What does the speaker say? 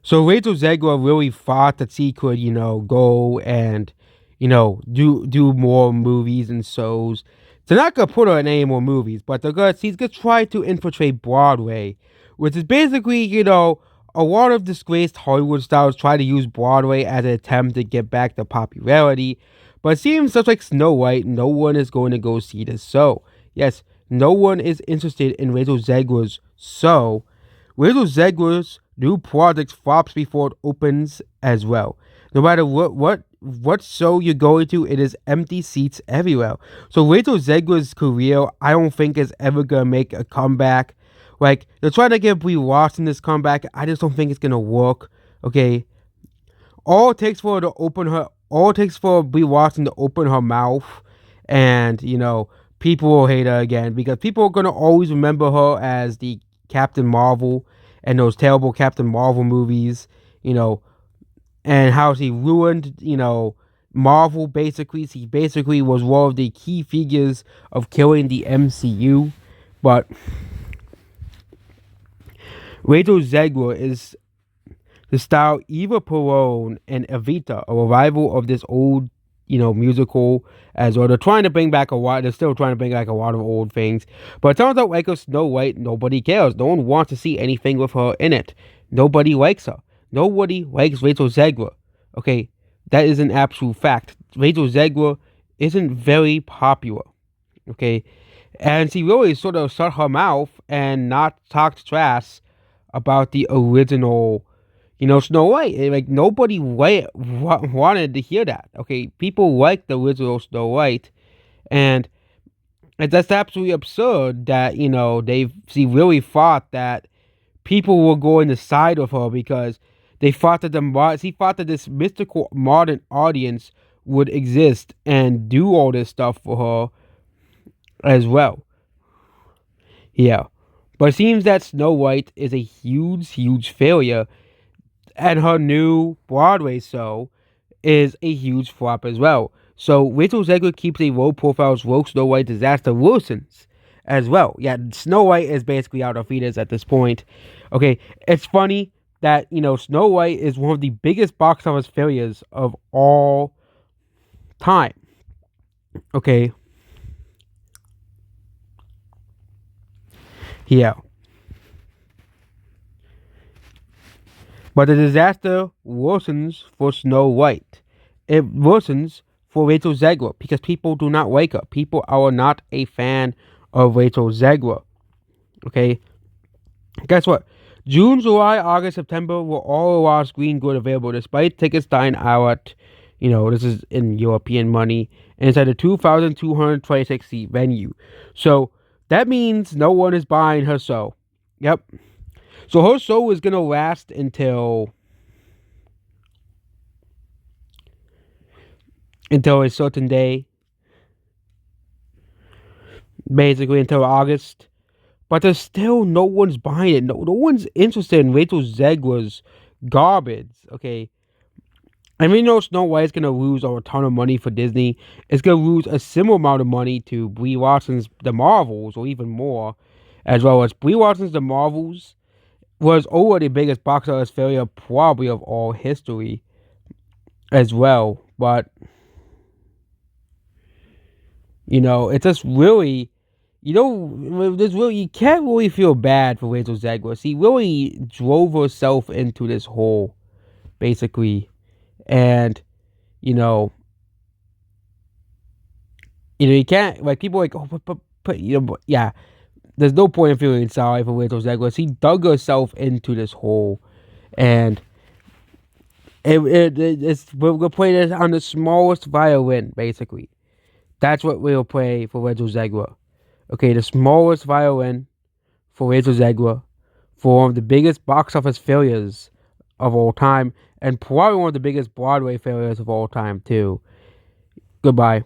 So Rachel Zegler really thought that she could, go and, do more movies and shows. They're not gonna put her in any more movies, but she's gonna try to infiltrate Broadway, which is basically, a lot of disgraced Hollywood stars try to use Broadway as an attempt to get back the popularity. But it seems such like Snow White, no one is going to go see this show. Yes, no one is interested in Rachel Zegler's show. Rachel Zegler's new project flops before it opens as well. No matter what show you're going to, it is empty seats everywhere. So Rachel Zegler's career, I don't think is ever gonna make a comeback. Like they're trying to get Brie Larson this comeback. I just don't think it's gonna work. Okay, all it takes for Brie Larson to open her mouth, and people will hate her again because people are gonna always remember her as the Captain Marvel and those terrible Captain Marvel movies, and how she ruined, Marvel basically. She basically was one of the key figures of killing the MCU. But Rachel Zegler is the style Eva Perón and Evita, a revival of this old, musical as well. They're trying to bring back a lot. They're still trying to bring back a lot of old things. But it turns out like a Snow White, nobody cares. No one wants to see anything with her in it. Nobody likes her. Nobody likes Rachel Zegler. Okay, that is an absolute fact. Rachel Zegler isn't very popular. Okay, and she really sort of shut her mouth and not talked trash about the original, Snow White. Like nobody wanted to hear that. Okay, people like the original Snow White, and that's absolutely absurd that she really thought that people were going to side with her because they thought that she thought that this mystical modern audience would exist and do all this stuff for her as well. Yeah. But it seems that Snow White is a huge, huge failure, and her new Broadway show is a huge flop as well. So Rachel Zegler keeps a low profile as Rogue Snow White disaster worsens as well. Yeah, Snow White is basically out of feeders at this point. Okay, it's funny that, Snow White is one of the biggest box office failures of all time. Okay. Yeah. But the disaster worsens for Snow White. It worsens for Rachel Zegler because people do not like her. People are not a fan of Rachel Zegler. Okay? Guess what? June, July, August, September were all around screen good available despite tickets dying out. This is in European money. And it's at a 2,226 seat venue. So that means no one is buying her show. Yep. So her show is going to last until a certain day. Basically until August. But there's still no one's buying it. No one's interested in Rachel Zegler's garbage. Okay. I mean, Snow White is going to lose a ton of money for Disney. It's going to lose a similar amount of money to Brie Larson's The Marvels, or even more, as well as Brie Larson's The Marvels was already the biggest box office failure probably of all history as well. But, it's just really, you can't really feel bad for Rachel Zegler. She really drove herself into this hole, basically. And, you can't, like, people are like, oh, but yeah, there's no point in feeling sorry for Rachel Zegler. She dug herself into this hole, and we're playing this on the smallest violin, basically. That's what we'll play for Rachel Zegler. Okay, the smallest violin for Rachel Zegler, for one of the biggest box office failures of all time, and probably one of the biggest Broadway failures of all time, too. Goodbye.